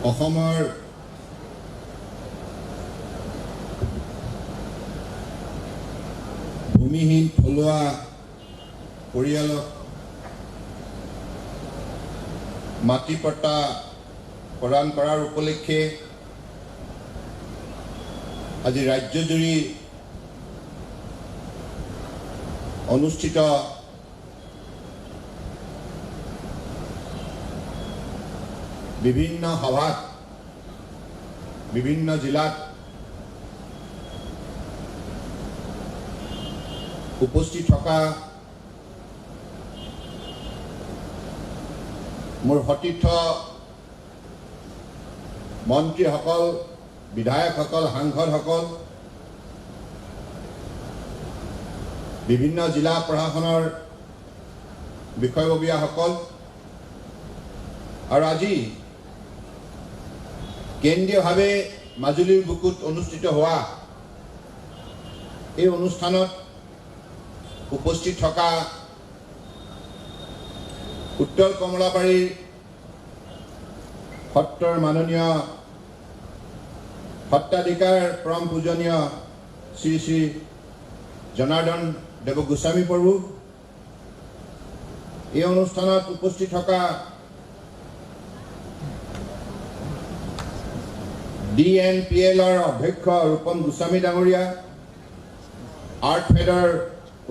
অসমৰ ভূমিহীন থলুৱা পৰিয়ালক মাটি পট্টা প্ৰদান কৰাৰ উপলক্ষে আজি ৰাজ্যজুৰি অনুষ্ঠিত বিভিন্ন সভাত বিভিন্ন জিলাত উপস্থিত থকা মোৰ সতীৰ্থ মন্ত্ৰীসকল, বিধায়কসকল, সাংসদসকল, বিভিন্ন জিলা প্ৰশাসনৰ বিষয়ববীয়াসকল আৰু আজি কেন্দ্ৰীয়ভাৱে মাজুলীৰ বুকুত অনুষ্ঠিত হোৱা এই অনুষ্ঠানত উপস্থিত থকা উত্তৰ কমলাবাৰীৰ সত্ৰৰ মাননীয় সত্ৰাধিকাৰ পৰম পূজনীয় শ্ৰী শ্ৰী জনাৰ্দন দেৱ গোস্বামী প্ৰভু, এই অনুষ্ঠানত উপস্থিত থকা DNPLৰ অধ্যক্ষ ৰূপম গোস্বামী ডাঙৰীয়া, আৰ্ট ফেডৰ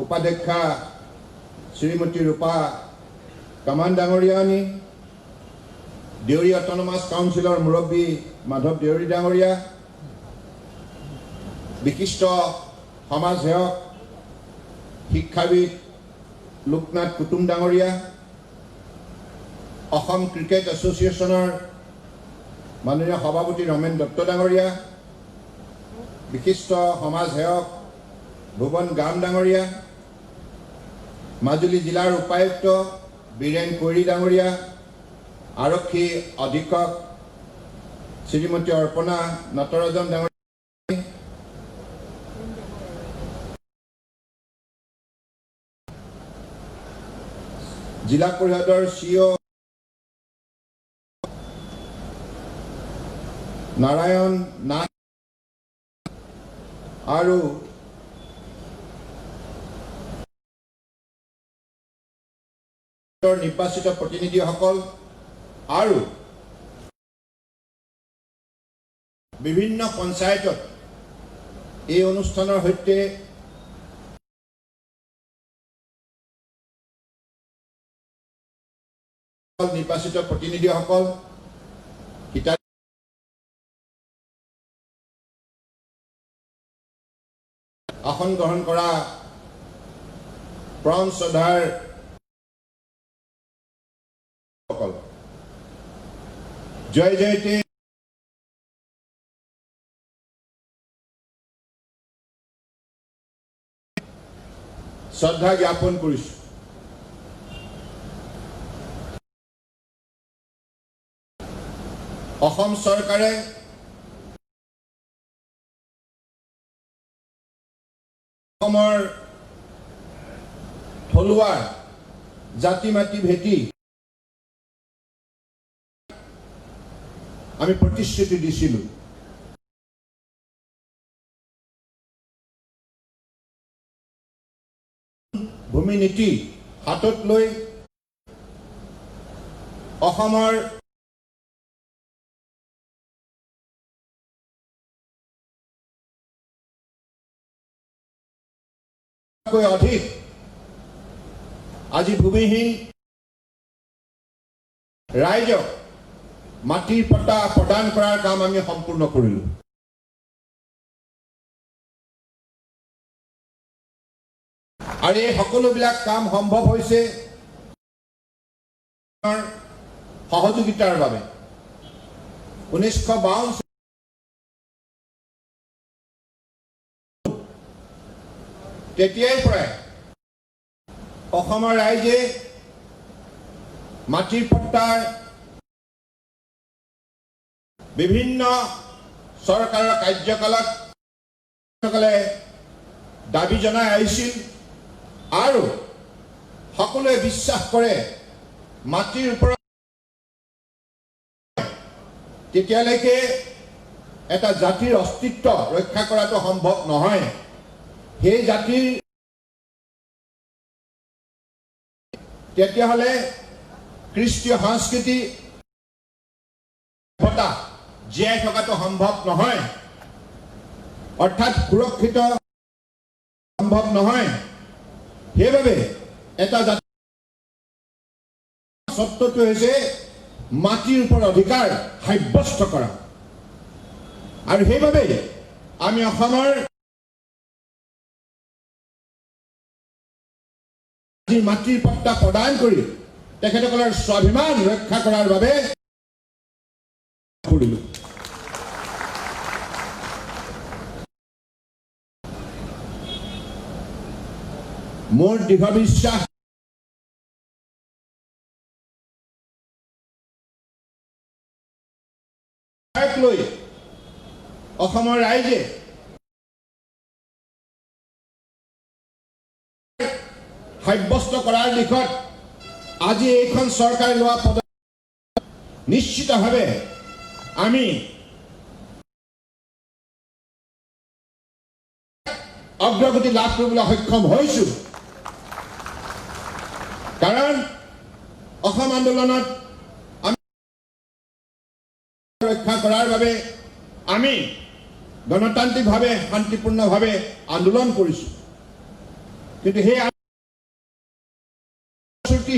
উপাধ্যক্ষা শ্ৰীমতী ৰূপা কামান ডাঙৰীয়ানী, দেউৰী অট'নমাছ কাউন্সিলৰ মুৰব্বী মাধৱ দেউৰী ডাঙৰীয়া, বিশিষ্ট সমাজসেৱক শিক্ষাবিদ লোকনাথ কুটুম ডাঙৰীয়া, অসম ক্ৰিকেট এছ'চিয়েশ্যনৰ মাননীয় সভাপতি ৰমেন দত্ত ডাঙৰীয়া, বিশিষ্ট সমাজসেৱক ভুৱন গাম ডাঙৰীয়া, মাজুলী জিলাৰ উপায়ুক্ত বীৰেন কৈৰী ডাঙৰীয়া, আৰক্ষী অধীক্ষক শ্ৰীমতী অৰ্পণা নটৰাজন ডাঙৰীয়া, জিলা পৰিষদৰ CEO নাৰায়ণ নাথ আৰু নিৰ্বাচিত প্ৰতিনিধিসকল আৰু বিভিন্ন পঞ্চায়তত এই অনুষ্ঠানৰ সৈতে নিৰ্বাচিত প্ৰতিনিধিসকল, আসন গ্ৰহণ কৰা পৰম শ্ৰদ্ধাৰ জয় জয়তে শ্ৰদ্ধা জ্ঞাপন কৰিছো। অসম চৰকাৰে অসমৰ থলুৱা জাতি মাটি ভেটি আমি প্ৰতিশ্ৰুতি দিছিলোঁ। ভূমি নীতি হাতত লৈ অসমৰ অধিক আজি ভূমিহীন ৰাইজক মাটিৰ পট্টা প্ৰদান কৰাৰ কাম আমি সম্পূৰ্ণ কৰিলোঁ। আৰু এই সকলোবিলাক কাম সম্ভৱ হৈছে সহযোগিতাৰ বাবে। 1952 তেতিয়াৰ পৰাই অসমৰ ৰাইজে মাটিৰ পট্টাৰ বিভিন্ন চৰকাৰৰ কাৰ্যকালত দাবী জনাই আহিছিল আৰু সকলোৱে বিশ্বাস কৰে মাটিৰ ওপৰত তেতিয়ালৈকে এটা জাতিৰ অস্তিত্ব ৰক্ষা কৰাটো সম্ভৱ নহয়। সেই জাতিৰ তেতিয়াহ'লে খ্ৰীষ্টীয় সংস্কৃতি জীয়াই থকাটো সম্ভৱ নহয়, অৰ্থাৎ সুৰক্ষিত সম্ভৱ নহয়। সেইবাবে এটা জাতি সত্যটো হৈছে মাটিৰ ওপৰত অধিকাৰ সাব্যস্ত কৰা, আৰু সেইবাবে আমি অসমৰ মাটিৰ পট্টা প্ৰদান কৰি তেখেতসকলৰ স্বাভিমান ৰক্ষা কৰাৰ বাবে কৰিলোঁ। মোৰ দৃঢ় বিশ্বাস লৈ অসমৰ ৰাইজে সাব্যস্ত কৰাৰ দিশত আজি এইখন চৰকাৰে লোৱা পদক্ষেপ নিশ্চিতভাৱে আমি অগ্ৰগতি লাভ কৰিবলৈ সক্ষম হৈছোঁ। কাৰণ অসম আন্দোলনত ৰক্ষা কৰাৰ বাবে আমি গণতান্ত্ৰিকভাৱে শান্তিপূৰ্ণভাৱে আন্দোলন কৰিছোঁ, কিন্তু সেই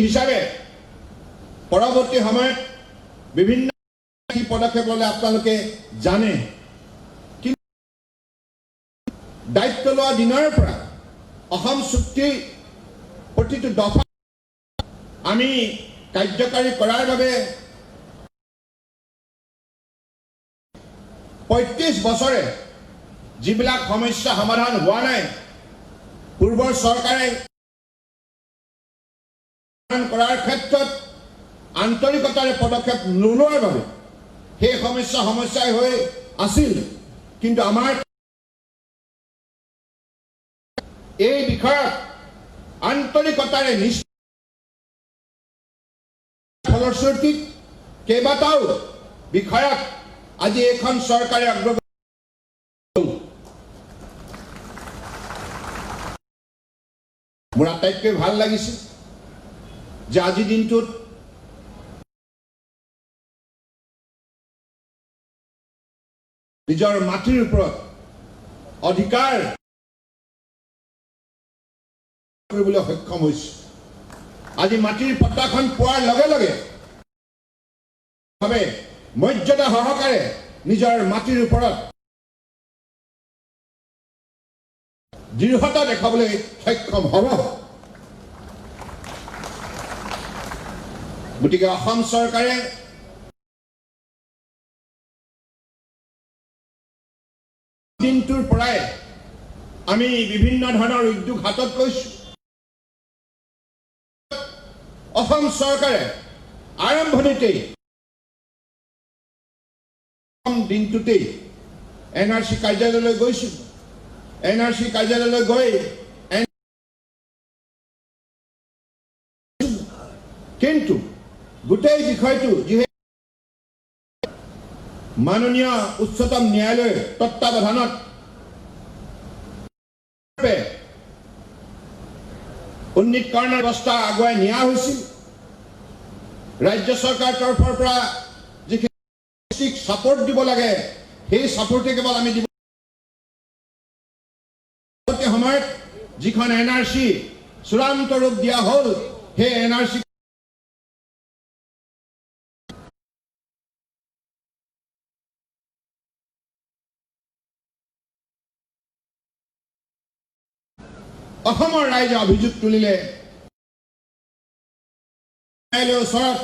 হিচাপে পৰৱৰ্তী সময়ত বিভিন্ন পদক্ষেপ ল'লে আপোনালোকে জানে। কিন্তু দায়িত্ব লোৱা দিনৰ পৰা অসম চুক্তি প্ৰতিটো দফা আমি কাৰ্যকাৰী কৰাৰ বাবে ৩৫ বছৰে যিবিলাক সমস্যা সমাধান হোৱা নাই, পূৰ্বৰ চৰকাৰে কৰাৰ ক্ষেত্ৰত আন্তৰিকতাৰে পদক্ষেপ নোলোৱাৰ বাবে সেই সমস্যাই হৈ আছিল। কিন্তু আমাৰ এই বিষয়ত আন্তৰিকতাৰে ফলশ্ৰুতিত কেইবাটাও বিষয়ত আজি এইখন চৰকাৰে অগ্ৰগতি। মোৰ আটাইতকৈ ভাল লাগিছে যে আজিৰ দিনটোত নিজৰ মাটিৰ ওপৰত অধিকাৰ কৰিবলৈ সক্ষম হৈছে। আজি মাটিৰ পট্টাখন পোৱাৰ লগে লগে মৰ্যাদা সহকাৰে নিজৰ মাটিৰ ওপৰত দৃঢ়তা দেখাবলৈ সক্ষম হ'ব। গতিকে অসম চৰকাৰে দিনটোৰ পৰাই আমি বিভিন্ন ধৰণৰ উদ্যোগ হাতত লৈছোঁ। অসম চৰকাৰে আৰম্ভণিতেই দিনটোতেই NRC কাৰ্যালয়লৈ গৈছোঁ। NRC কাৰ্যালয়লৈ গৈ কিন্তু গোটেই বিষয়টো যিহেতু মাননীয় উচ্চতম ন্যায়ালয়ৰ তত্ত্বাৱধানত উন্নীতকৰণৰ ব্যৱস্থা আগুৱাই নিয়া হৈছিল, ৰাজ্য চৰকাৰৰ তৰফৰ পৰা যিখিনি ছাপোৰ্ট দিব লাগে সেই ছাপোৰ্টে কেৱল আমি দিব। সময়ত যিখন NRC চূড়ান্ত ৰূপ দিয়া হ'ল, সেই NRC অসমৰ ৰাইজে অভিযোগ তুলিলে ন্যায়ালয়ৰ ওচৰত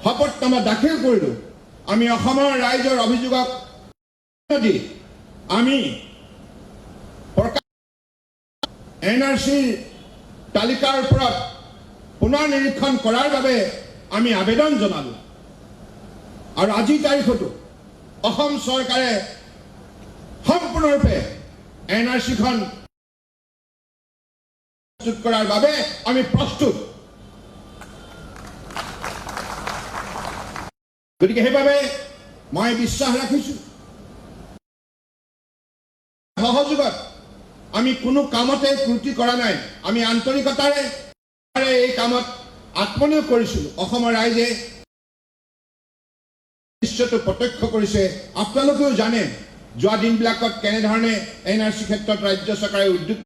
শপতনামা দাখিল কৰিলোঁ। আমি অসমৰ ৰাইজৰ অভিযোগক দি আমি NRCৰ তালিকাৰ ওপৰত পুনৰ নিৰীক্ষণ কৰাৰ বাবে আমি আবেদন জনালোঁ। আৰু আজিৰ তাৰিখতো অসম চৰকাৰে সম্পূৰ্ণৰূপে NRCখন প্ৰস্তুত কৰাৰ বাবে আমি প্ৰস্তুত। গতিকে সেইবাবে মই বিশ্বাস ৰাখিছোঁ সহযোগত আমি কোনো কামতে ত্ৰুটি কৰা নাই আমি আন্তৰিকতাৰে এই কামত আত্মনিয়োগ কৰিছিলোঁ অসমৰ ৰাইজে নিশ্চয়টো প্ৰত্যক্ষ কৰিছে আপোনালোকেও জানে যোৱা দিনবিলাকত কেনেধৰণে NRC ক্ষেত্ৰত ৰাজ্য চৰকাৰে উদ্যোগ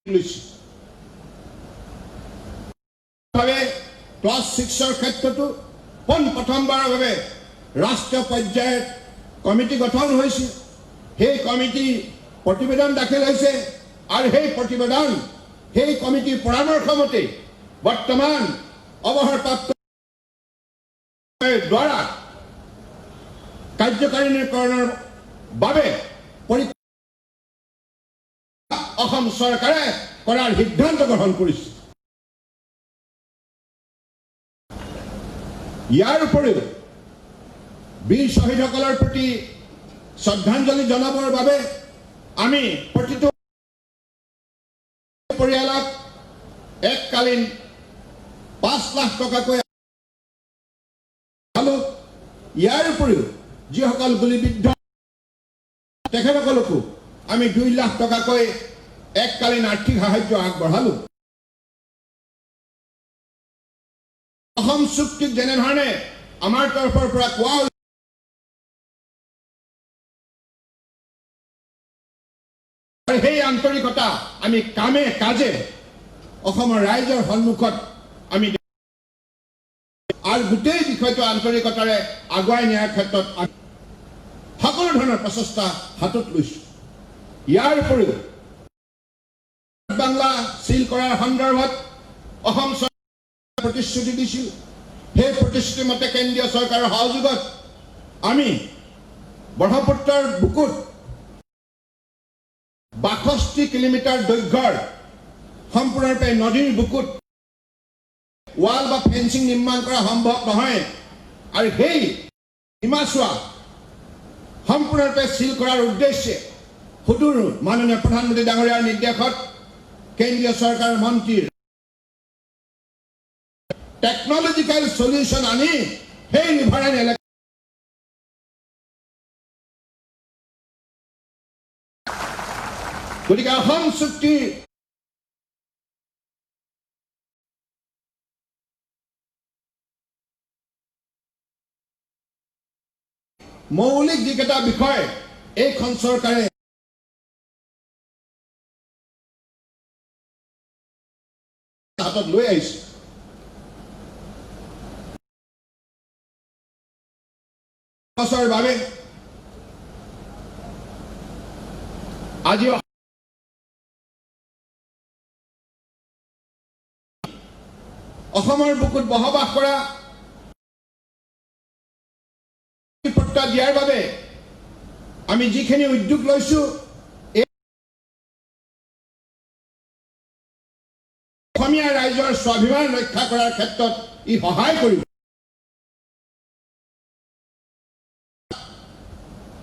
লৈছে ক্লাছ 6ৰ ক্ষেত্ৰতো প্ৰথমবাৰৰ বাবে ৰাষ্ট্ৰীয় পৰ্যায়ত কমিটি গঠন হৈছে সেই কমিটি প্ৰতিবেদন দাখিল হৈছে আৰু সেই প্ৰতিবেদন সেই কমিটিৰ পৰামৰ্শ মতে বৰ্তমান অৱসৰপ্ৰাপ্ত দ্বাৰা কাৰ্যকাৰীকৰণৰ বাবে অসম চৰকাৰে কৰাৰ সিদ্ধান্ত গ্ৰহণ কৰিছে ইয়াৰ উপৰিও বীৰ শ্বহীদসকলৰ প্ৰতি শ্ৰদ্ধাঞ্জলি জনাবৰ বাবে আমি প্ৰতিটো পৰিয়ালক এককালীন 5 লাখ টকাকৈ ইয়াৰ উপৰিও যিসকল গুলিবিদ্ধ তেখেতসকলকো আমি 2 লাখ টকাকৈ এককালীন আৰ্থিক সাহায্য আগবঢ়ালো অসম চুক্তিত যেনেধৰণে আমাৰ তৰফৰ পৰা কোৱা সেই আন্তৰিকতা আমি কামে কাজে অসমৰ ৰাইজৰ সন্মুখত আমি আৰু গোটেই বিষয়টো আন্তৰিকতাৰে আগুৱাই নিয়াৰ ক্ষেত্ৰত সকলো ধৰণৰ প্ৰচেষ্টা হাতত লৈছোঁ ইয়াৰ উপৰিও বাংলা সিল কৰাৰ সন্দৰ্ভত অসম চৰকাৰে প্ৰতিশ্ৰুতি দিছিল সেই প্ৰতিশ্ৰুতি মতে কেন্দ্ৰীয় চৰকাৰৰ সহযোগত আমি ব্ৰহ্মপুত্ৰৰ বুকুত 62 কিলোমিটাৰ দৈৰ্ঘ্যৰ সম্পূৰ্ণৰূপে নদীৰ বুকুত ৱাল বা ফেন্সিং নিৰ্মাণ কৰা সম্ভৱ নহয় আৰু সেই সীমাচোৱা সম্পূৰ্ণৰূপে সিল কৰাৰ উদ্দেশ্যে সুদূৰ মাননীয় প্ৰধানমন্ত্ৰী ডাঙৰীয়াৰ নিৰ্দেশত কেন্দ্ৰীয় চৰকাৰৰ মন্ত্ৰীৰ টেকনলজিক্যাল সলিউশন আনি সেই ৰিভাৰাইন এলেকা গতিকে অসম চুক্তি মৌলিক যিকেইটা বিষয় এইখন চৰকাৰে হাতত লৈ আহিছে বছৰৰ বাবে আজি অসমৰ বুকুত বসবাস কৰা দিয়াৰ বাবে আমি যিখিনি উদ্যোগ লৈছো অসমীয়া ৰাইজৰ স্বাভিমান ৰক্ষা কৰাৰ ক্ষেত্ৰত ই সহায় কৰিব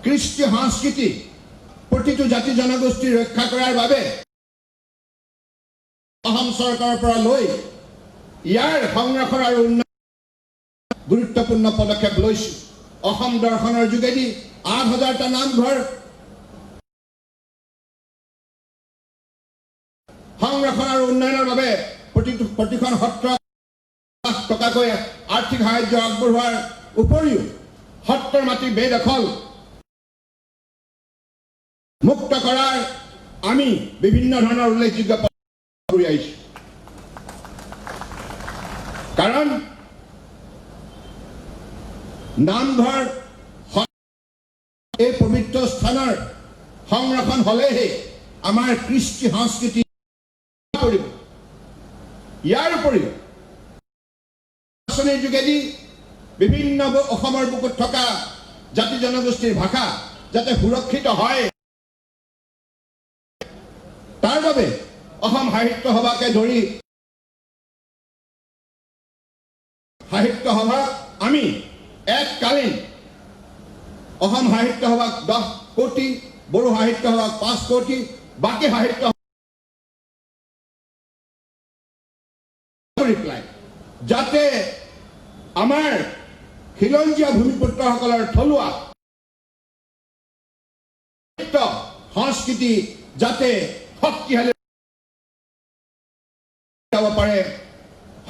কৃষ্টি সংস্কৃতি প্ৰতিটো জাতি জনগোষ্ঠী ৰক্ষা কৰাৰ বাবে অসম চৰকাৰৰ পৰা লৈ ইয়াৰ সংৰক্ষণ আৰু উন্নয়ন গুৰুত্বপূৰ্ণ পদক্ষেপ লৈছো অসম দৰ্শনৰ যোগেদি 8000টা নামঘৰ সংৰক্ষণ আৰু উন্নয়নৰ বাবে প্ৰতিখন সত্ৰ টকাকৈ আৰ্থিক সাহায্য আগবঢ়োৱাৰ উপৰিও সত্ৰৰ মাটি বেদখল মুক্ত কৰাৰ আমি বিভিন্ন ধৰণৰ উল্লেখযোগ্য পদক্ষেপ কৰি আহিছোঁ কাৰণ নামঘৰ এই পবিত্ৰ স্থানৰ সংৰক্ষণ হলেহে আমাৰ কৃষ্টি সংস্কৃতি কৰিব ইয়াৰ উপৰিও আঁচনিৰ যোগেদি বিভিন্ন অসমৰ বুকুত থকা জাতি জনগোষ্ঠীৰ ভাষা যাতে সুৰক্ষিত হয় তাৰ বাবে অসম সাহিত্য সভাকে ধৰি সাহিত্য সভা আমি এককালীন অসম সাহিত্য সভাক 10 কোটি বড়ো সাহিত্য সভাক 5 কোটি বাকী সাহিত্য যাতে আমাৰ খিলঞ্জীয়া ভূমিপুত্ৰসকলৰ থলুৱা সংস্কৃতি যাতে শক্তিশালী যাব পাৰে,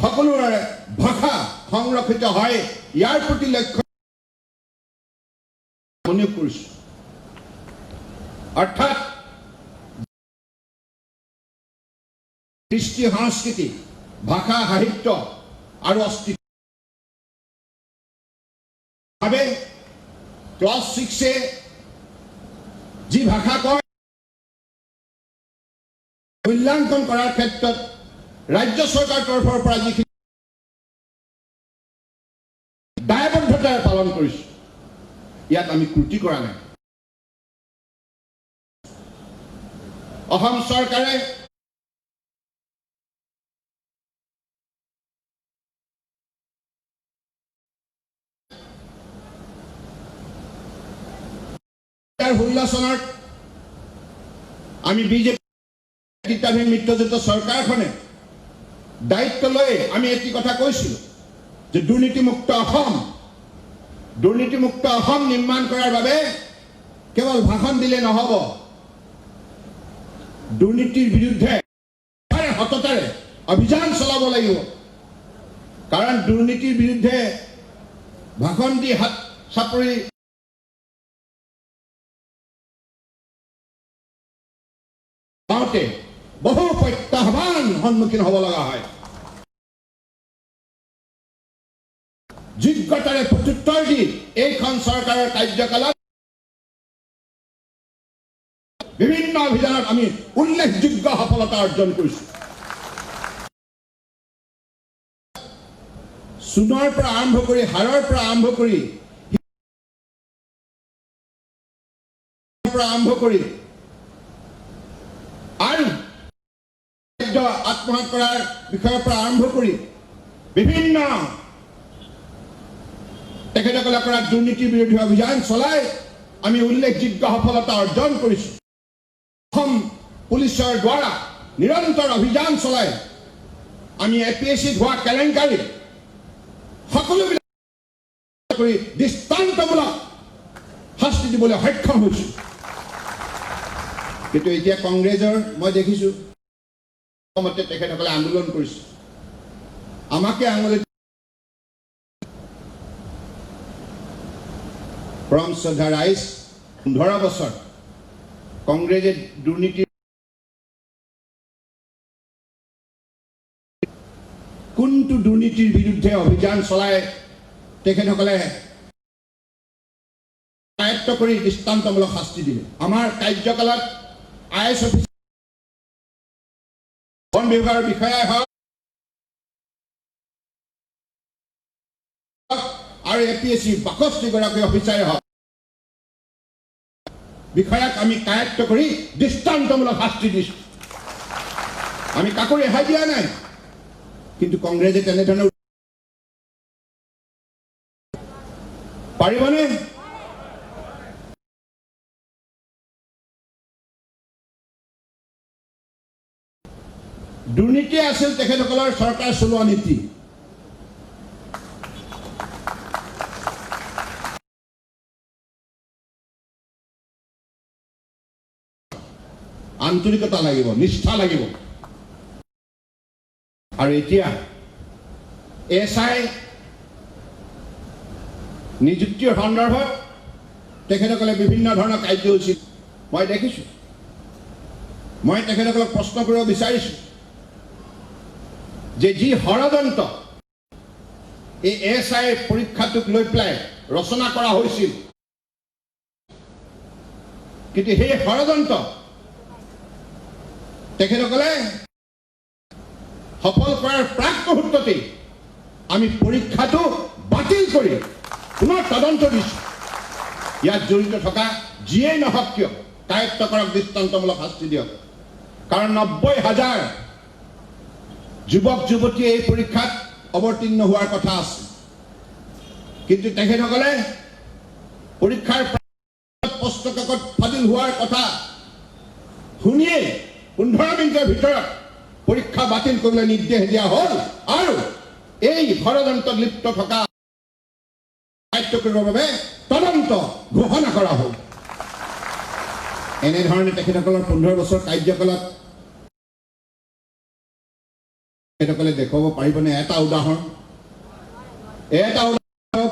সকলোৰে ভাষা সংৰক্ষিত হয়, ইয়াৰ প্ৰতি লক্ষ্য মনে কৰিছো। অৰ্থাৎ কৃষ্টি সংস্কৃতি, ভাষা, সাহিত্য আৰু অস্তিত্ব ভাবে ক্লাছ 6 যি ভাষা কয় মূল্যাংকন কৰাৰ ক্ষেত্ৰত ৰাজ্য চৰকাৰৰ তৰফৰ পৰা যিখিনি দায়বদ্ধতাৰে পালন কৰিছো, ইয়াত আমি ত্ৰুটি কৰা নাই। অসম চৰকাৰে চনত আমি বিজেপি মিত্ৰজোঁটৰ চৰকাৰখনে দায়িত্ব লৈ আমি এটি কথা কৈছিলো যে দুৰ্নীতিমুক্ত অসম নিৰ্মাণ কৰাৰ বাবে কেৱল ভাষণ দিলে নহব, দুৰ্নীতিৰ বিৰুদ্ধে সততাৰে অভিযান চলাব লাগিব। কাৰণ দুৰ্নীতিৰ বিৰুদ্ধে ভাষণ দি হাত চাপৰি পাওঁতে বহু প্ৰত্যাহ্বান সন্মুখীন হ'ব লগা হয়। যোগ্যতাৰে প্ৰত্যুত্তৰ দি এইখন চৰকাৰৰ কাৰ্যকালত বিভিন্ন অভিযানত আমি উল্লেখযোগ্য সফলতা অৰ্জন কৰিছো। সোণৰ পৰা আৰম্ভ কৰি, হাৰৰ পৰা আৰম্ভ কৰি আৰু আত্মসাৎ কৰাৰ বিষয়ৰ পৰা আৰম্ভ কৰি বিভিন্ন তেখেতসকলে কৰা দুৰ্নীতিৰ বিৰোধী অভিযান চলাই আমি উল্লেখযোগ্য সফলতা অৰ্জন কৰিছো। অসম পুলিচৰ দ্বাৰা নিৰন্তৰ অভিযান চলাই আমি APSCত হোৱা কেলেংকাৰী সকলোবিলাক কৰি দৃষ্টান্তমূলক শাস্তি দিবলৈ সক্ষম হৈছো। কিন্তু এতিয়া কংগ্ৰেছৰ মই দেখিছো মতে তেখেতসকলে আন্দোলন কৰিছে, আমাকে আঙুলি ফ্ৰম শ্ৰদ্ধা ৰাইজ 15 বছৰ কংগ্ৰেছে দুৰ্নীতিৰ কোনটো দুৰ্নীতিৰ বিৰুদ্ধে অভিযান চলাই তেখেতসকলে আয়ত্ত কৰি দৃষ্টান্তমূলক শাস্তি দিলে। আমাৰ কাৰ্যকালত IAS অফিচাৰ, বন বিভাগৰ বিষয়াই হওক আৰু APSC 62 গৰাকী অফিচাৰে হওক, বিষয়াক আমি কায়ত্ত কৰি দৃষ্টান্তমূলক শাস্তি দিছো। আমি কাকো ৰেহাই দিয়া নাই। কিন্তু কংগ্ৰেছে তেনেধৰণৰ পাৰিবনে? দুৰ্নীতি আছিল তেখেতসকলৰ চৰকাৰ চলোৱা নীতি। আন্তৰিকতা লাগিব, নিষ্ঠা লাগিব। আৰু এতিয়া SI নিযুক্তিৰ সন্দৰ্ভত তেখেতসকলে বিভিন্ন ধৰণৰ কাৰ্যসূচী মই দেখিছো। মই তেখেতসকলক প্ৰশ্ন কৰিব বিচাৰিছো যে যি ষড়যন্ত্ৰ এই SI পৰীক্ষাটোক লৈ পেলাই ৰচনা কৰা হৈছিল, কিন্তু সেই ষড়যন্ত্ৰ তেখেতসকলে সফল কৰাৰ প্ৰাক মুহূৰ্ততেই আমি পৰীক্ষাটো বাতিল কৰি পুনৰ তদন্ত দিছো। ইয়াত জড়িত থকা যিয়েই নহওক কিয় কায়ত্ত কৰক, দৃষ্টান্তমূলক শাস্তি দিয়ক। কাৰণ 90,000 যুৱক যুৱতীয়ে এই পৰীক্ষাত অৱতীৰ্ণ হোৱাৰ কথা আছে, কিন্তু তেখেতসকলে পৰীক্ষাৰ প্ৰশ্নকাকত ফাদিল হোৱাৰ কথা শুনিয়েই 15 মিনিটৰ ভিতৰত পৰীক্ষা বাতিল কৰিবলৈ নিৰ্দেশ দিয়া হ'ল। আৰু এই ষড়যন্ত্ৰত লিপ্ত থকা দায়িত্ব কৰিবৰ বাবে তদন্ত ঘোষণা কৰা হ'ল। এনেধৰণে তেখেতসকলৰ 15 বছৰ কাৰ্যকালত তেখেতসকলে দেখুৱাব পাৰিবনে এটা উদাহৰণ?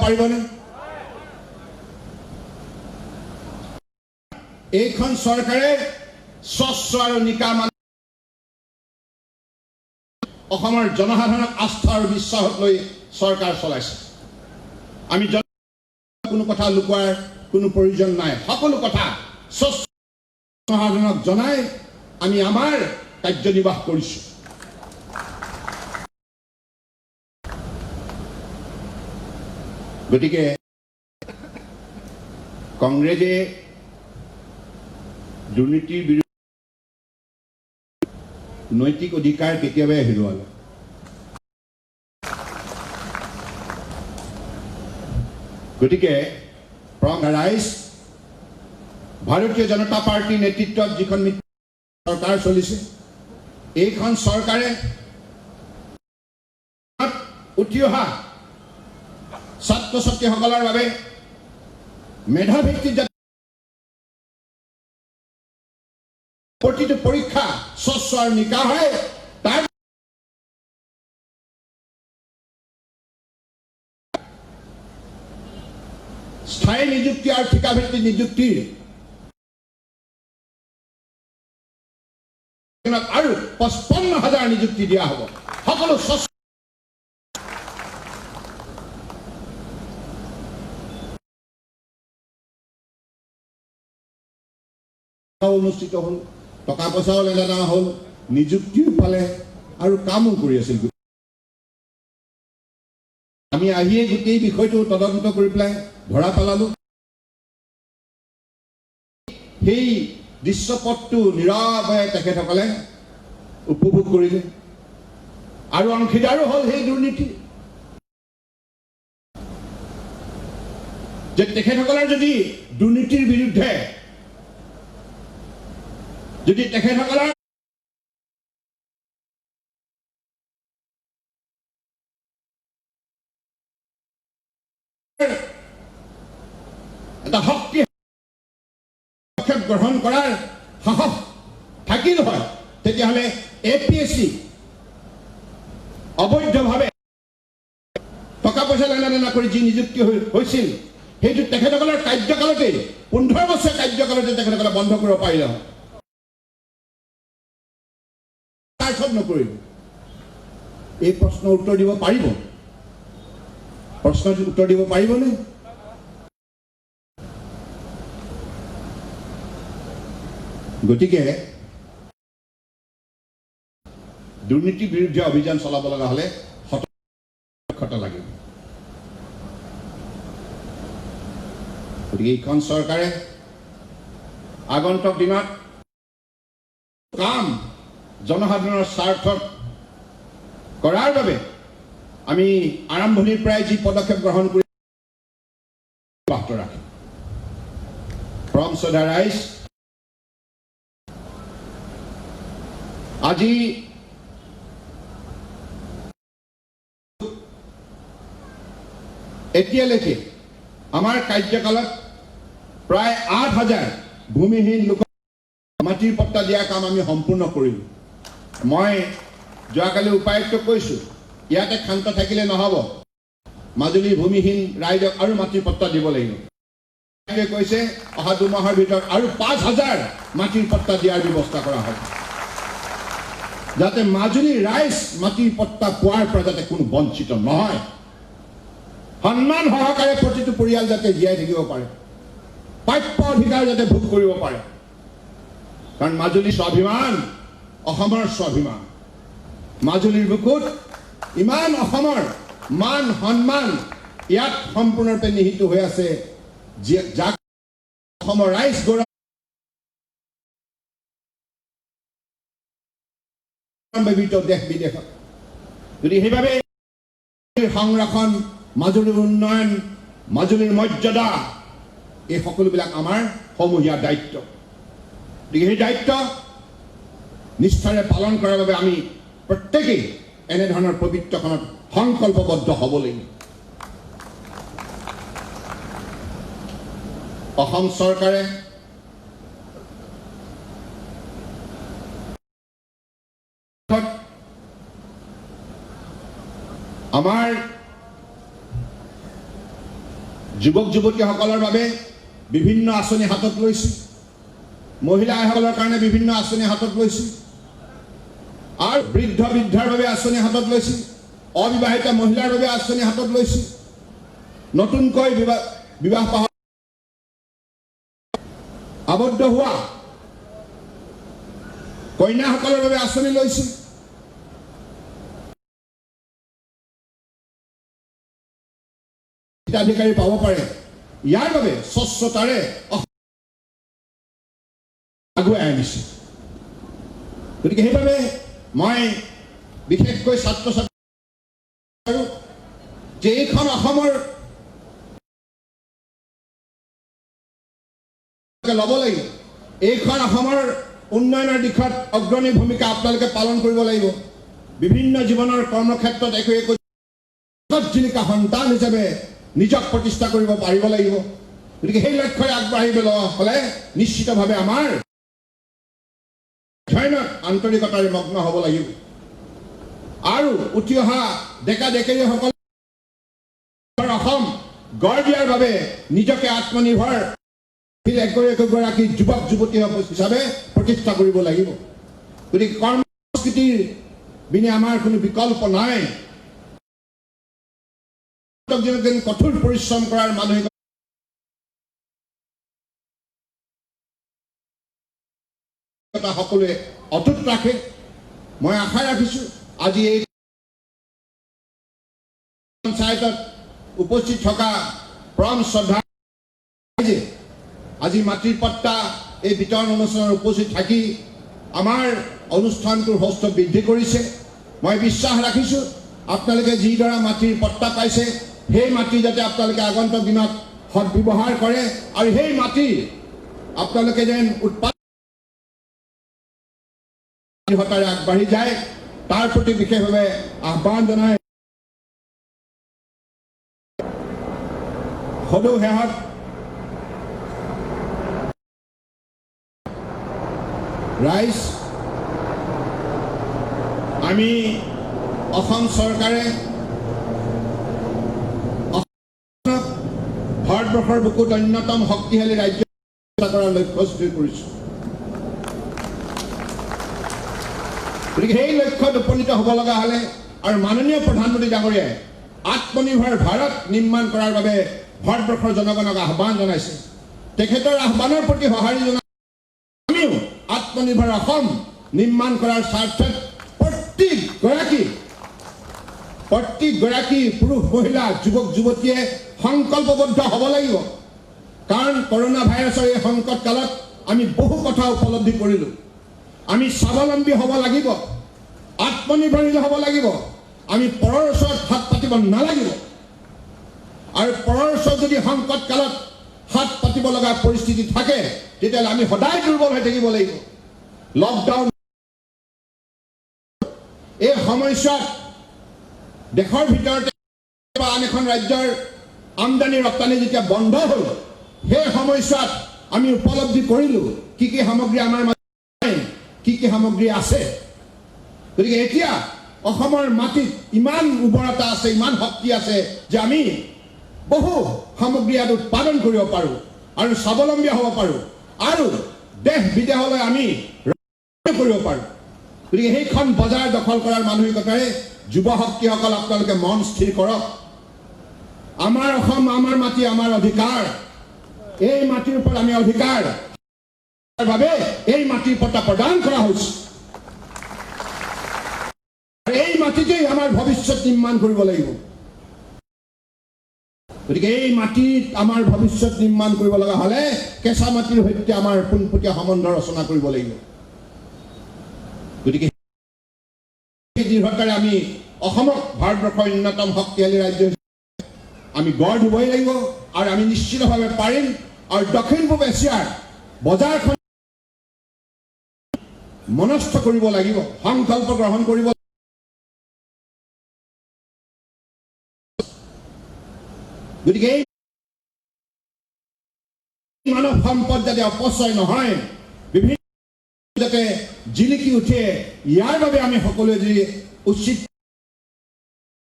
পাৰিবনে? এইখন চৰকাৰে স্বচ্ছ আৰু নিকা অসমৰ জনসাধাৰণক আস্থা আৰু বিশ্বাসত লৈ চৰকাৰ চলাইছে। আমি কোনো কথা লুকুৱাৰ কোনো প্ৰয়োজন নাই। সকলো কথা স্বচ্ছ জনসাধাৰণক জনাই আমি আমাৰ কাৰ্যনিৰ্বাহ কৰিছো। গতিকে কংগ্ৰেছে দুৰ্নীতিৰ বিৰুদ্ধে নৈতিক অধিকাৰ কেতিয়াবাই হেৰুৱালে। গতিকে ৰাইজ ভাৰতীয় জনতা পাৰ্টীৰ নেতৃত্বত যিখন চৰকাৰ চলিছে, এইখন চৰকাৰে উঠি অহা ছাত্ৰ ছাত্ৰীসকলৰ বাবে মেধাভিত্তিক প্ৰতিটো পৰীক্ষা স্বচ্ছ আৰু নিকা হয়, তাৰ স্থায়ী নিযুক্তি আৰু ঠিকাভিত্তিক নিযুক্তিৰ আৰু 55,000 নিযুক্তি দিয়া হ'ব। সকলো স্বচ্ছ অনুষ্ঠিত হ'ল, টকা পইচাও লেনদেন হ'ল, নিযুক্তিও পালে আৰু কামো কৰি আছিল। আমি আহিয়ে গোটেই বিষয়টো তদন্ত কৰি পেলাই ধৰা পেলালো। সেই দৃশ্যপটটো নীৰৱে তেখেতসকলে উপভোগ কৰিলে আৰু অংশীদাৰো হ'ল সেই দুৰ্নীতি। যে তেখেতসকলৰ যদি দুৰ্নীতিৰ বিৰুদ্ধে যদি তেখেতসকলৰ এটা শক্তি গ্ৰহণ কৰাৰ সাহস থাকিল হয়, তেতিয়াহ'লে APSC অবৈধভাৱে টকা পইচা লেনদেন কৰি যি নিযুক্তি হৈছিল, সেইটো তেখেতসকলৰ কাৰ্যকালতে 15 বছৰ কাৰ্যকালতে তেখেতসকলে বন্ধ কৰিব পাৰিলে হয়। নকৰিব। এই প্ৰশ্নৰ উত্তৰ দিব পাৰিব? প্ৰশ্নটোৰ উত্তৰ দিব পাৰিবনে? গতিকে দুৰ্নীতিৰ বিৰুদ্ধে অভিযান চলাব লগা হ'লে সতৰ্কতা লাগিব। গতিকে এইখন চৰকাৰে আগন্তুক দিনত কাম জনসাধাৰণৰ স্বাৰ্থত কৰাৰ বাবে আমি আৰম্ভণিৰ পৰাই যি পদক্ষেপ গ্ৰহণ কৰি অব্যাহত ৰাখিম। ফ্ৰম শ্ৰদ্ধা ৰাইজ, আজি এতিয়ালৈকে আমাৰ কাৰ্যকালত প্ৰায় 8,000 ভূমিহীন লোকক মাটিৰ পট্টা দিয়াৰ কাম আমি সম্পূৰ্ণ কৰিলোঁ। মই যোৱাকালি উপায়ুক্তক কৈছোঁ, ইয়াতে ক্ষান্ত থাকিলে নহ'ব, মাজুলীৰ ভূমিহীন ৰাইজক আৰু মাটিৰ পট্টা দিব লাগিব। কৈছে অহা 2 মাহৰ ভিতৰত আৰু 5,000 মাটিৰ পট্টা দিয়াৰ ব্যৱস্থা কৰা হ'ব, যাতে মাজুলীৰ ৰাইজ মাটিৰ পট্টা পোৱাৰ পৰা যাতে কোনো বঞ্চিত নহয়, সন্মান সহকাৰে প্ৰতিটো পৰিয়াল যাতে জীয়াই থাকিব পাৰে, প্ৰাপ্য অধিকাৰ যাতে ভোগ কৰিব পাৰে। কাৰণ মাজুলীৰ স্বাভিমান অসমৰ স্বাভিমান। মাজুলীৰ বুকুত ইমান অসমৰ মান সন্মান ইয়াত সম্পূৰ্ণৰূপে নিহিত হৈ আছে, যাক অসমৰ ৰাইজ গৌৰৱ দেশ বিদেশত। যদি সেইবাবে সংৰক্ষণ, মাজুলীৰ উন্নয়ন, মাজুলীৰ মৰ্যাদা, এই সকলোবিলাক আমাৰ সমূহীয়া দায়িত্ব। গতিকে সেই দায়িত্ব নিষ্ঠাৰে পালন কৰাৰ বাবে আমি প্ৰত্যেকেই এনেধৰণৰ পবিত্ৰখনত সংকল্পবদ্ধ হ'ব লাগিব। অসম চৰকাৰে আমাৰ যুৱক যুৱতীসকলৰ বাবে বিভিন্ন আঁচনি হাতত লৈছে, মহিলাসকলৰ কাৰণে বিভিন্ন আঁচনি হাতত লৈছে, আৰু বৃদ্ধ বৃদ্ধাৰ বাবে আঁচনি হাতত লৈছে, অবিবাহিত মহিলাৰ বাবে আঁচনি হাতত লৈছে, নতুনকৈ বিবাহ আবদ্ধ হোৱা কন্যাসকলৰ বাবে আঁচনি লৈছে। হিতাধিকাৰী পাব পাৰে। ইয়াৰ বাবে স্বচ্ছতাৰে আগুৱাই আনিছে। গতিকে সেইবাবে মই বিশেষকৈ ছাত্ৰ ছাত্ৰী যে এইখন অসমৰ ল'ব লাগিব, এইখন অসমৰ উন্নয়নৰ দিশত অগ্ৰণী ভূমিকা আপোনালোকে পালন কৰিব লাগিব। বিভিন্ন জীৱনৰ কৰ্মক্ষেত্ৰত একো একো জীৱিকা সন্তান হিচাপে নিজক প্ৰতিষ্ঠা কৰিব পাৰিব লাগিব। গতিকে সেই লক্ষ্যৰে আগবাঢ়িবলৈ হ'লে নিশ্চিতভাৱে আমাৰ অধ্যয়নত আন্তৰিকতাৰে মগ্ন হ'ব লাগিব। আৰু উঠি অহা ডেকা ডেকেৰীসকল অসম গঢ় দিয়াৰ বাবে নিজকে আত্মনিৰ্ভৰ একগৰাকী যুৱক যুৱতী হিচাপে প্ৰতিষ্ঠা কৰিব লাগিব। গতিকে কৰ্ম সংস্কৃতিৰ বিনে আমাৰ কোনো বিকল্প নাই। কঠোৰ পৰিশ্ৰম কৰাৰ মানসিকতা সকলোৱে অটুট ৰাখে। মই আশা ৰাখিছোঁ আজি এই পঞ্চায়তত উপস্থিত থকা পৰম শ্ৰদ্ধা আজি মাটিৰ পট্টা এই বিতৰণ অনুষ্ঠানত উপস্থিত থাকি আমাৰ অনুষ্ঠানটোৰ হস্ত বৃদ্ধি কৰিছে। মই বিশ্বাস ৰাখিছোঁ আপোনালোকে যিদৰে মাটিৰ পট্টা পাইছে সেই মাটি যাতে আপোনালোকে আগন্তুক দিনত সৎব্যৱহাৰ কৰে আৰু সেই মাটি আপোনালোকে যেন উৎপাদনৰে আগবাঢ়ি যায় তাৰ প্ৰতি বিশেষভাৱে আহ্বান জনাই সদৌ শেহত ৰাইজ, আমি অসম চৰকাৰে ভাৰতবৰ্ষৰ বুকুত অন্যতম শক্তিশালী ৰাজ্য কৰাৰ লক্ষ্য স্থিৰ কৰিছোঁ। গতিকে সেই লক্ষ্যত উপনীত হ'ব লগা হ'লে আৰু মাননীয় প্ৰধানমন্ত্ৰী ডাঙৰীয়াই আত্মনিৰ্ভৰ ভাৰত নিৰ্মাণ কৰাৰ বাবে ভাৰতবৰ্ষৰ জনগণক আহ্বান জনাইছে। তেখেতৰ আহ্বানৰ প্ৰতি সঁহাৰি জনাই আমিও আত্মনিৰ্ভৰ অসম নিৰ্মাণ কৰাৰ স্বাৰ্থত প্ৰত্যেকগৰাকী পুৰুষ মহিলা যুৱক যুৱতীয়ে সংকল্পবদ্ধ হ'ব লাগিব। কাৰণ কৰোনা ভাইৰাছৰ এই সংকট কালত আমি বহু কথা উপলব্ধি কৰিলোঁ। আমি স্বাৱলম্বী হ'ব লাগিব, আত্মনিৰ্ভৰশীল হ'ব লাগিব। আমি পৰৰ ওচৰত হাত পাতিব নালাগিব। আৰু পৰৰ ওচৰত যদি সংকট কালত হাত পাতিব লগা পৰিস্থিতি থাকে তেতিয়াহ'লে আমি সদায় দুৰ্বল হৈ থাকিব লাগিব। লকডাউন এই সময়ছোৱাত দেশৰ ভিতৰতে আন এখন ৰাজ্যৰ আমদানি ৰপ্তানি যেতিয়া বন্ধ হ'ল সেই সময়ছোৱাত আমি উপলব্ধি কৰিলোঁ কি কি সামগ্ৰী আমাৰ মাজত নাই, কি কি সামগ্ৰী আছে। গতিকে এতিয়া অসমৰ মাটিত ইমান উৰ্বৰতা আছে, ইমান শক্তি আছে যে আমি বহু সামগ্ৰী ইয়াত উৎপাদন কৰিব পাৰোঁ আৰু স্বাৱলম্বী হ'ব পাৰোঁ আৰু দেশ বিদেশলৈ আমি কৰিব পাৰোঁ। গতিকে সেইখন বজাৰ দখল কৰাৰ মানসিকতাৰে যুৱ শক্তিসকল আপোনালোকে মন স্থিৰ কৰক। আমাৰ অসম, আমাৰ মাটি, আমাৰ অধিকাৰ। এই মাটিৰ ওপৰত আমি অধিকাৰ বাবে এই মাটিৰ পট্টা প্ৰদান কৰা হৈছে। এই মাটিতেই আমাৰ ভৱিষ্যত নিৰ্মাণ কৰিব লাগিব। গতিকে এই মাটিত আমাৰ ভৱিষ্যত নিৰ্মাণ কৰিব লগা হ'লে কেঁচা মাটিৰ সৈতে আমাৰ পোনপটীয়া সম্বন্ধ ৰচনা কৰিব লাগিব। গতিকে দৃঢ়তাৰে আমি অসমক ভাৰতবৰ্ষৰ অন্যতম শক্তিশালী ৰাজ্য আমি গঢ় দিবই লাগিব আৰু আমি নিশ্চিতভাৱে পাৰিম। আৰু দক্ষিণ পূব এছিয়াৰ বজাৰখন মনস্থ কৰিব লাগিব, সংকল্প গ্ৰহণ কৰিব গতিকে এই মানৱ সম্পদ যাতে অপচয় নহয়, বিভিন্ন যাতে জিলিকি উঠে, ইয়াৰ বাবে আমি সকলোৱে যদি উচিত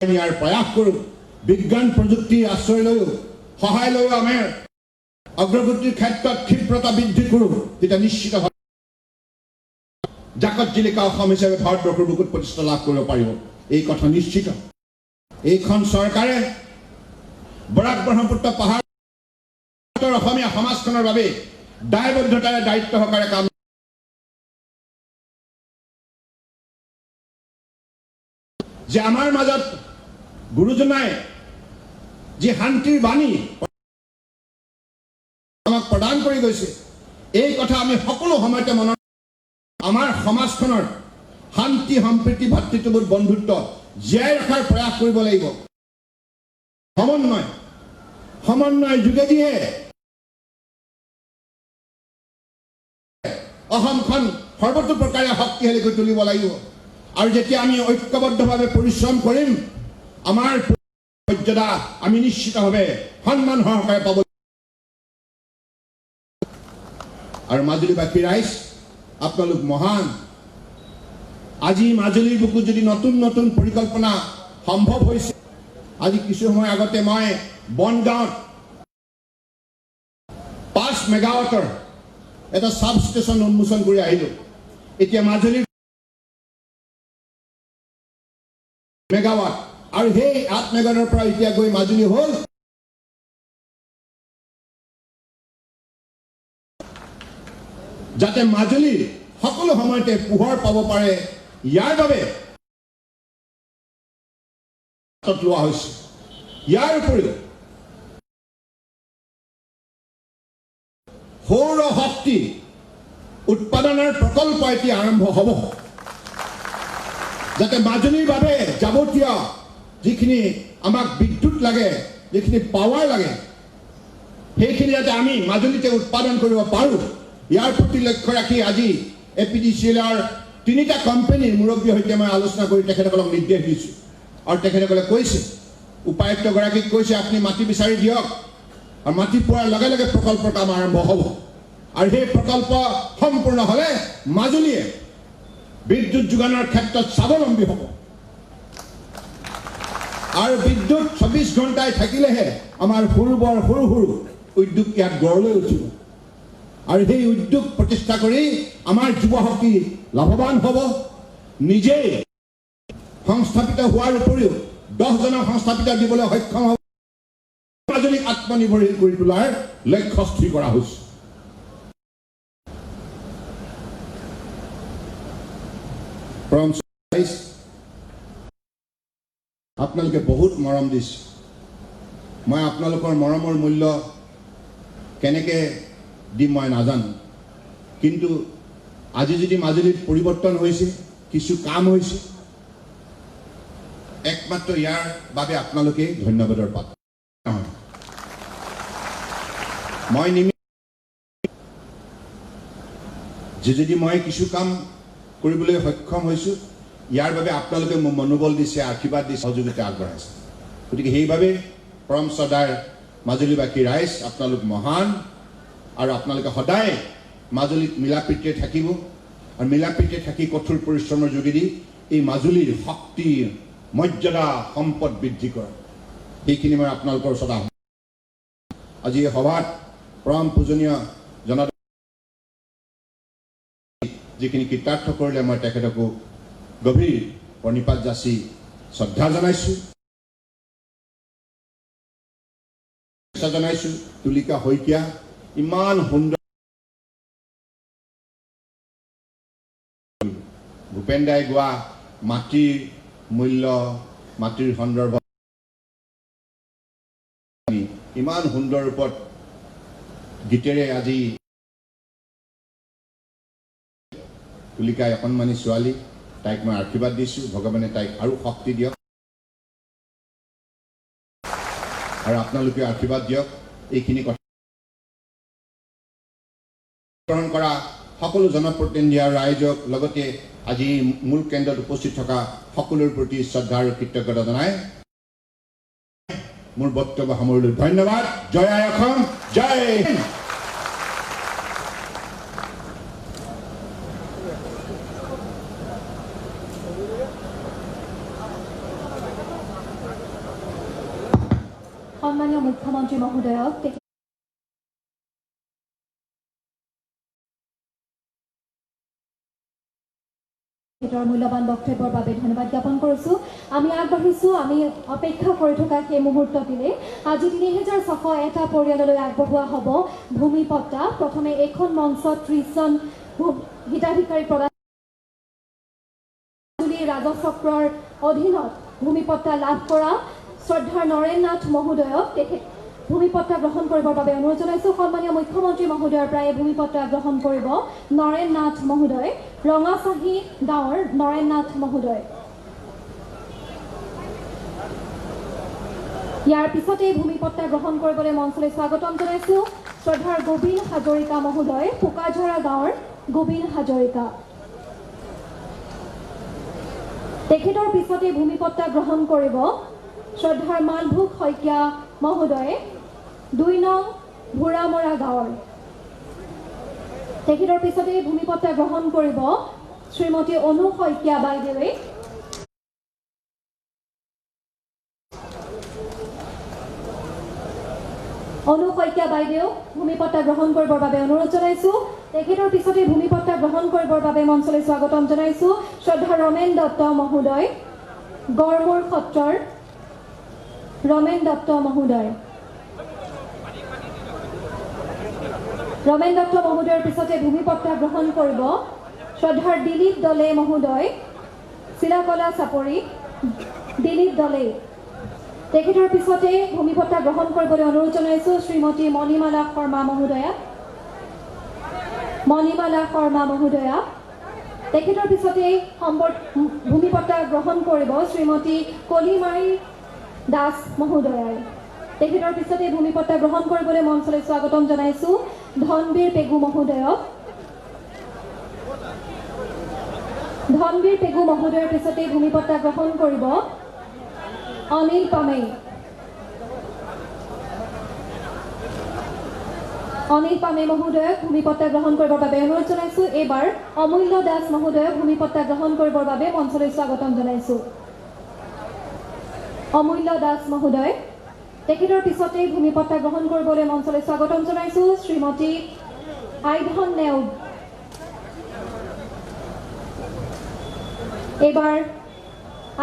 ইয়াৰ প্ৰয়াস কৰোঁ, বিজ্ঞান প্ৰযুক্তিৰ আশ্ৰয় লৈও সহায় লৈও আমাৰ অগ্ৰগতিৰ ক্ষেত্ৰত ক্ষিপ্ৰতা বৃদ্ধি কৰোঁ, তেতিয়া নিশ্চিত হয় জাকত জিলিকা অসম হিচাপে ভাৰতবৰ্ষৰ বুকুত প্ৰতিষ্ঠা লাভ কৰিব পাৰিব। এই কথা নিশ্চিত। এইখন চৰকাৰে বৰাক ব্ৰহ্মপুত্ৰ পাহাৰ অসমীয়া সমাজখনৰ বাবে দায়বদ্ধতাৰে দায়িত্ব সহকাৰে কাম যে আমাৰ মাজত গুৰুজনাই যি শান্তিৰ বাণী আমাক প্ৰদান কৰি গৈছে, এই কথা আমি সকলো সময়তে মনত আমাৰ সমাজখনৰ শান্তি সম্প্ৰীতি ভাতৃত্ববোধ বন্ধুত্ব জীয়াই ৰখাৰ প্ৰয়াস কৰিব লাগিব। সমন্বয় যোগেদিহে অসমখন সৰ্বতো প্ৰকাৰে শক্তিশালী কৰি তুলিব লাগিব। আৰু যেতিয়া আমি ঐক্যবদ্ধভাৱে পৰিশ্ৰম কৰিম, আমাৰ মৰ্যাদা আমি নিশ্চিতভাৱে সন্মান সহকাৰে পাব। আৰু মাজুলীবাসী ৰাইজ, আপোনালোক মহান। আজি মাজুলীৰ বুকুত যদি নতুন নতুন পৰিকল্পনা সম্ভৱ হৈছে, আজি কিছু সময় আগতে মই বনগাঁৱত 5 মেগাৱাটৰ এটা সাব ষ্টেচন উন্মোচন কৰি আহিলো। এতিয়া মাজুলীৰ মেগাৱাট, আৰু সেই 8 মেগাৱাটৰ পৰা এতিয়া গৈ মাজুলী হ'ল যাতে মাজুলীৰ সকলো সময়তে পোহৰ পাব পাৰে, ইয়াৰ বাবে লোৱা হৈছে। ইয়াৰ উপৰিও সৌৰ শক্তি উৎপাদনৰ প্ৰকল্প এতিয়া আৰম্ভ হ'ব, যাতে মাজুলীৰ বাবে যাৱতীয় যিখিনি আমাক বিদ্যুৎ লাগে, যিখিনি পাৱাৰ লাগে, সেইখিনি যাতে আমি মাজুলীতে উৎপাদন কৰিব পাৰোঁ, ইয়াৰ প্ৰতি লক্ষ্য ৰাখি আজি APDCL-ৰ 3টা কোম্পানীৰ মুৰব্বীৰ সৈতে মই আলোচনা কৰি তেখেতসকলক নিৰ্দেশ দিছোঁ। আৰু তেখেতসকলে কৈছে, উপায়ুক্তগৰাকীক কৈছে, আপুনি মাটি বিচাৰি দিয়ক, আৰু মাটি পোৱাৰ লগে লগে প্ৰকল্পৰ কাম আৰম্ভ হ'ব। আৰু সেই প্ৰকল্প সম্পূৰ্ণ হ'লে মাজুলীয়ে বিদ্যুৎ যোগানৰ ক্ষেত্ৰত স্বাৱলম্বী হ'ব। আৰু বিদ্যুৎ 24 ঘণ্টাই থাকিলেহে আমাৰ সৰু সৰু উদ্যোগ ইয়াত গঢ় লৈ উঠিব। আৰু সেই উদ্যোগ প্ৰতিষ্ঠা কৰি আমাৰ যুৱশক্তি লাভৱান হ'ব, নিজেই সংস্থাপিত হোৱাৰ উপৰিও 10জনক সংস্থাপিত দিবলৈ সক্ষম হ'ব। মাজুলীক আত্মনিৰ্ভৰশীল কৰি তোলাৰ লক্ষ্য স্থিৰ কৰা হৈছে। আপোনালোকে বহুত মৰম দিছে। মই আপোনালোকৰ মৰমৰ মূল্য কেনেকৈ দিম মই নাজানো, কিন্তু আজি যদি মাজুলীত পৰিৱৰ্তন হৈছে, কিছু কাম হৈছে, একমাত্ৰ ইয়াৰ বাবে আপোনালোকে ধন্যবাদৰ পাত্ৰ। মই যদি মই কিছু কাম কৰিবলৈ সক্ষম হৈছোঁ, ইয়াৰ বাবে আপোনালোকে মোক মনোবল দিছে, আশীৰ্বাদ দিছে, সহযোগিতা আগবঢ়াইছে। গতিকে সেইবাবে পৰম শ্ৰদ্ধাৰ মাজুলীবাসী ৰাইজ, আপোনালোক মহান। আৰু আপোনালোকে সদায় মাজুলীত মিলাপ্ৰীতিৰে থাকিব, আৰু মিলাপ্ৰীতিৰে থাকি কঠোৰ পৰিশ্ৰমৰ যোগেদি এই মাজুলীৰ শক্তি, মৰ্যাদা, সম্পদ বৃদ্ধি কৰে, সেইখিনি মই আপোনালোকৰ ওচৰত আহ্বান। আজি এই সভাত পৰম পূজনীয় জনাত যিখিনি কৃতাৰ্থ কৰিলে, মই তেখেতকো গভীৰ প্ৰণিপাত যাচি শ্ৰদ্ধা জনাইছোঁ। তুলিকা শইকীয়া ইমান সুন্দৰ, ভূপেন দাই গোৱা মাটিৰ মূল্য, মাটিৰ সন্দৰ্ভত ইমান সুন্দৰ ৰূপত গীতেৰে আজি তুলিকাই অকণমানি ছোৱালী, তাইক মই আশীৰ্বাদ দিছোঁ, ভগৱানে তাইক আৰু শক্তি দিয়ক, আৰু আপোনালোকে আশীৰ্বাদ দিয়ক। এইখিনি কথা গ্ৰহণ কৰা সকলো জনপ্ৰতিনিধি আৰু ৰাইজক, লগতে আজি মূল কেন্দ্ৰত উপস্থিত থকা সকলোৰে প্ৰতি শ্ৰদ্ধা আৰু কৃতজ্ঞতা জনাই মোৰ বক্তব্য সামৰিলোঁ। ধন্যবাদ। জয় আই অসম, জয় হিন্দ। সন্মানীয় মুখ্যমন্ত্ৰী মহোদয়ক মূল্যবান বক্তব্যৰ বাবে ধন্যবাদ জ্ঞাপন কৰিছোঁ। আমি আগবাঢ়িছোঁ, আমি অপেক্ষা কৰি থকা সেই মুহূৰ্তটিলে আজি ৩,৬০১টা পৰিয়াললৈ আগবঢ়োৱা হ'ব ভূমি পট্টা। প্ৰথমে এইখন মঞ্চত ৩০জন হিতাধিকাৰী প্ৰদান ৰাজচক্ৰৰ অধীনত ভূমি পট্টা লাভ কৰা শ্ৰদ্ধাৰ নৰেন নাথ মহোদয়ক তেখেত ভূমি পট্টা গ্ৰহণ কৰিবৰ বাবে অনুৰোধ জনাইছোঁ। সন্মানীয় মুখ্যমন্ত্ৰী মহোদয়ৰ পৰা এই ভূমি পট্টা গ্ৰহণ কৰিব নৰেন নাথ মহোদয়, ৰঙাচাহী গাঁৱৰ নৰেন নাথ মহোদয়। ইয়াৰ পিছতে ভূমি পট্টা গ্ৰহণ কৰিবলৈ মঞ্চলৈ স্বাগতম জনাইছোঁ শ্ৰদ্ধাৰ গোবিন হাজৰিকা মহোদয়, পোকাঝৰা গাঁৱৰ গোবিন হাজৰিকা। তেখেতৰ পিছতে ভূমি পট্টা গ্ৰহণ কৰিব শ্ৰদ্ধাৰ মালভোগ শইকীয়া মহোদয়ে, ২ নং ভোৰামৰা গাঁৱৰ। তেখেতৰ পিছতে ভূমি পট্টা গ্ৰহণ কৰিব শ্ৰীমতী অনু শইকীয়া বাইদেৱে। অনু শইকীয়া বাইদেউ ভূমি পট্টা গ্ৰহণ কৰিবৰ বাবে অনুৰোধ জনাইছোঁ। তেখেতৰ পিছতে ভূমি পট্টা গ্ৰহণ কৰিবৰ বাবে মঞ্চলৈ স্বাগতম জনাইছোঁ শ্ৰদ্ধা ৰমেন দত্ত মহোদয়, গড়মূৰ সত্ৰৰ ৰমেন দত্ত মহোদয়। ৰমেন দত্ত মহোদয়ৰ পিছতে ভূমি পট্টা গ্ৰহণ কৰিব শ্ৰদ্ধাৰ দিলীপ দলে মহোদয়, চিলাকলা চাপৰি দিলীপ দলে। তেখেতৰ পিছতে ভূমি পট্টা গ্ৰহণ কৰিবলৈ অনুৰোধ জনাইছোঁ শ্ৰীমতী মণিমালা শৰ্মা মহোদয়া, মণিমালা শৰ্মা মহোদয়া। তেখেতৰ পিছতে ভূমি পট্টা গ্ৰহণ কৰিব শ্ৰীমতী কলিমাৰী দাস মহোদয়াই। তেখেতৰ পিছতে ভূমি পট্টা গ্ৰহণ কৰিবলৈ মঞ্চলৈ স্বাগতম জনাইছোঁ ধনবীৰ পেগু মহোদয়ক। ধনবীৰ পেগু মহোদয়ৰ পিছতে ভূমি পট্টা গ্ৰহণ কৰিব অনিল পামে। অনিল পামে মহোদয়ক ভূমি পট্টা গ্ৰহণ কৰিবৰ বাবে অনুৰোধ জনাইছোঁ। এইবাৰ অমূল্য দাস মহোদয়ক ভূমি পট্টা গ্ৰহণ কৰিবৰ বাবে মঞ্চলৈ স্বাগতম জনাইছোঁ। অমূল্য দাস মহোদয়। তেখেতৰ পিছতে ভূমি পট্টা গ্ৰহণ কৰিবলৈ মঞ্চলৈ স্বাগতম জনাইছোঁ শ্ৰীমতী আইধন নেওগ। এইবাৰ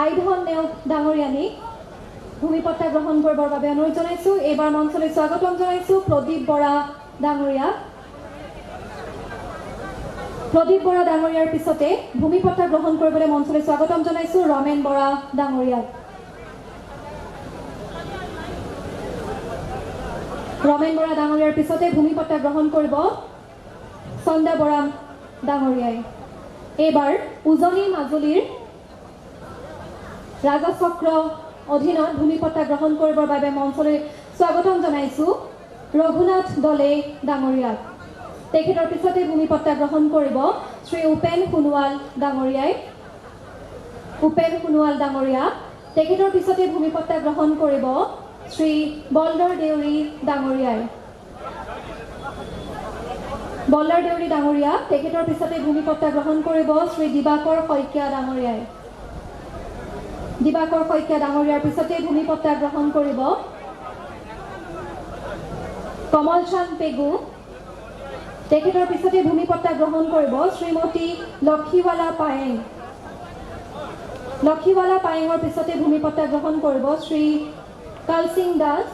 আইধন নেওগ ডাঙৰীয়ানীক ভূমি পট্টা গ্ৰহণ কৰিবৰ বাবে অনুৰোধ জনাইছোঁ। এইবাৰ মঞ্চলৈ স্বাগতম জনাইছোঁ প্ৰদীপ বৰা ডাঙৰীয়াক। প্ৰদীপ বৰা ডাঙৰীয়াৰ পিছতে ভূমি পট্টা গ্ৰহণ কৰিবলৈ মঞ্চলৈ স্বাগতম জনাইছোঁ ৰমেন বৰা ডাঙৰীয়াক। ৰমেন বৰা ডাঙৰীয়াৰ পিছতে ভূমি পট্টা গ্ৰহণ কৰিব চন্দা বৰা ডাঙৰীয়াই। এইবাৰ উজনি মাজুলীৰ ৰাজচক্ৰ অধীনত ভূমি পট্টা গ্ৰহণ কৰিবৰ বাবে মঞ্চলৈ স্বাগতম জনাইছোঁ ৰঘুনাথ দলে ডাঙৰীয়াক। তেখেতৰ পিছতে ভূমি পট্টা গ্ৰহণ কৰিব শ্ৰী উপেন সোণোৱাল ডাঙৰীয়াই। উপেন সোণোৱাল ডাঙৰীয়া। তেখেতৰ পিছতে ভূমি পট্টা গ্ৰহণ কৰিব শ্ৰী বল্লৰ দেউৰী ডাঙৰীয়াই। বল্লৰ দেউৰী ডাঙৰীয়া। তেখেতৰ পিছতে ভূমি পট্টা গ্ৰহণ কৰিব শ্ৰী দিবাকৰ শইকীয়া ডাঙৰীয়াই। দিবাকৰ শইকীয়া ডাঙৰীয়াৰ পিছতে ভূমি পট্টা গ্ৰহণ কৰিব কমল চান্দ পেগু। তেখেতৰ পিছতে ভূমি পট্টা গ্ৰহণ কৰিব শ্ৰীমতী লক্ষীৱালা পায়েং। লক্ষীৱালা পায়েঙৰ পিছতে ভূমি পট্টা গ্ৰহণ কৰিব শ্ৰী কালসিং দাস।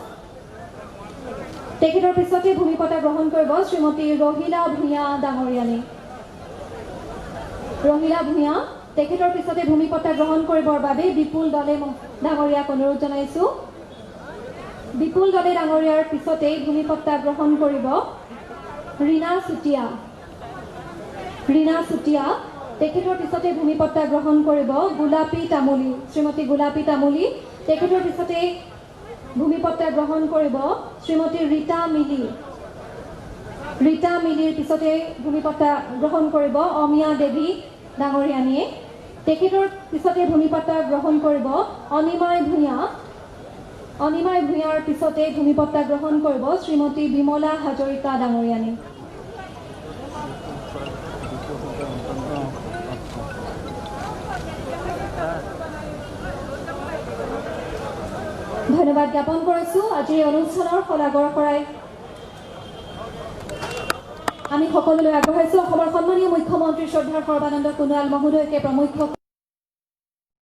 তেখেতৰ পিছতে ভূমি পট্টা গ্ৰহণ কৰিব শ্ৰীমতী ৰহিলা ভূঞা ডাঙৰীয়ানী। ৰহিলা ভূঞা। তেখেতৰ পিছতে ভূমি পট্টা গ্ৰহণ কৰিবৰ বাবে বিপুল দলে ডাঙৰীয়াক অনুৰোধ জনাইছোঁ। বিপুল দলে ডাঙৰীয়াৰ পিছতেই ভূমি পট্টা গ্ৰহণ কৰিব ৰীণা চুতীয়া। ৰীণা চুতীয়া। তেখেতৰ পিছতে ভূমি পট্টা গ্ৰহণ কৰিব গোলাপী তামুলী, শ্ৰীমতী গোলাপী তামুলী। তেখেতৰ পিছতে ভূমি পট্টা গ্ৰহণ কৰিব শ্ৰীমতী ৰীতা মিলি। ৰীতা মিলিৰ পিছতে ভূমি পট্টা গ্ৰহণ কৰিব অমিয়া দেৱী ডাঙৰীয়ানীয়ে। তেখেতৰ পিছতে ভূমি পট্টা গ্ৰহণ কৰিব অনিময় ভূঞা। অনিমাই ভূঞাৰ পিছতে ভূমিপট্টা গ্ৰহণ কৰিব শ্ৰীমতী বিমলা হাজৰিকা ডাঙৰীয়ানী। ধন্যবাদ জ্ঞাপন কৰিছোঁ। আজিৰ এই অনুষ্ঠানৰ শলাগৰ কৰাই আমি সকলোলৈ আগবঢ়াইছোঁ অসমৰ সন্মানীয় মুখ্যমন্ত্ৰী শ্ৰদ্ধাৰ সৰ্বানন্দ সোণোৱাল মহোদয়কে প্ৰমুখ্য